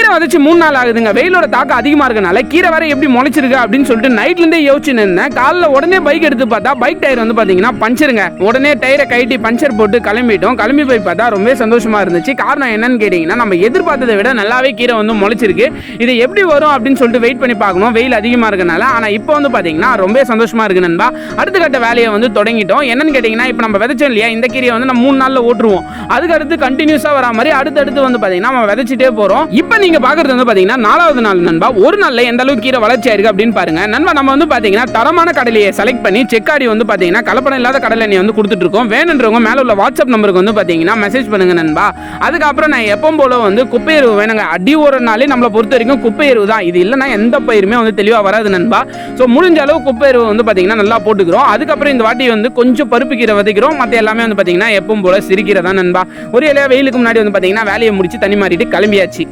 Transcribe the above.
கீரை விதைச்சு 3 நாள் ஆகுதுங்க. வெயிலோட தாக்கம் அதிகமா இருக்கனால கீரை வர எப்படி முளைச்சிருக்கு அப்படின்னு சொல்லிட்டு நைட்ல இருந்தே யோசிச்சு நின்னேன். காலைல உடனே பைக் எடுத்து பார்த்தா பைக் டயர் வந்து பாத்தீங்கன்னா பஞ்சருங்க. உடனே டயரை கைட்டி பஞ்சர் போட்டு கிளம்பிட்டோம். கிளம்பி போய் பார்த்தா ரொம்ப சந்தோஷமா இருந்துச்சு. காரணம் என்னன்னு கேட்டீங்கன்னா, நம்ம எதிர்பார்த்ததை விட நல்லாவே கீரை வந்து முளைச்சிருக்கு. இது எப்படி வரும் அப்படின்னு சொல்லிட்டு வெயிட் பண்ணி பார்க்கணும், வெயில் அதிகமா இருக்கனால. ஆனா இப்போ வந்து பாத்தீங்கன்னா ரொம்ப சந்தோஷமா இருக்கு நண்பா. அடுத்த கட்ட வேலையை வந்து தொடங்கிட்டோம். என்னன்னு கேட்டீங்கன்னா, இப்போ நம்ம விதைச்சோம் இல்லையா, இந்த கீரையை வந்து நம்ம 3 நாள்ல ஓட்டுருவோம். அதுக்கு அடுத்து கண்டினியூஸா வரா மாதிரி அடுத்தடுத்து வந்து பாத்தீங்கன்னா நம்ம விதைச்சிட்டே போறோம். இப்போ நீங்க பாக்குறது வந்து பாத்தீங்கன்னா 4வது நாள் நண்பா. ஒரு நாள்ல எந்த அளவுக்கு கீரை வளர்ச்சி ஆயிருக்கு அப்படின்னு பாருங்க நண்பா. நம்ம வந்து பாத்தீங்கன்னா தரமான கடலையை செலக்ட் பண்ணி செக்காடி வந்து பாத்தீங்கன்னா கலப்படம் இல்லாத கடலை எண்ணெய் வந்து கொடுத்துட்டு இருக்கோம். வேணுன்றவங்க மேல உள்ள வாட்ஸ்அப் நம்பருக்கு வந்து பாத்தீங்கன்னா மெசேஜ் பண்ணுங்க நண்பா. அதுக்கப்புறம் நான் எப்பவும் போல வந்து குப்பை எருவு வேணுங்க. அடி ஒரு நாளே நம்மளை பொறுத்த வரைக்கும் குப்பை எருவு தான். இது இல்லைன்னா எந்த பயிருமே வந்து தெளிவா வராது நண்பா. ஸோ முடிஞ்ச அளவு குப்பை எருவு வந்து பாத்தீங்கன்னா நல்லா போட்டுக்கிறோம். அதுக்கப்புறம் இந்த வாட்டி வந்து கொஞ்சம் பருப்பு கீரை விதைக்கிறோம். மற்ற எல்லாமே வந்து பாத்தீங்கன்னா எப்பவும் போல சிரிக்கிறதா நண்பா. ஒரு இலையா வெயிலுக்கு முன்னாடி வந்து பாத்தீங்கன்னா வேலையை முடிச்சு தனி மாறிட்டு கிளம்பியாச்சு.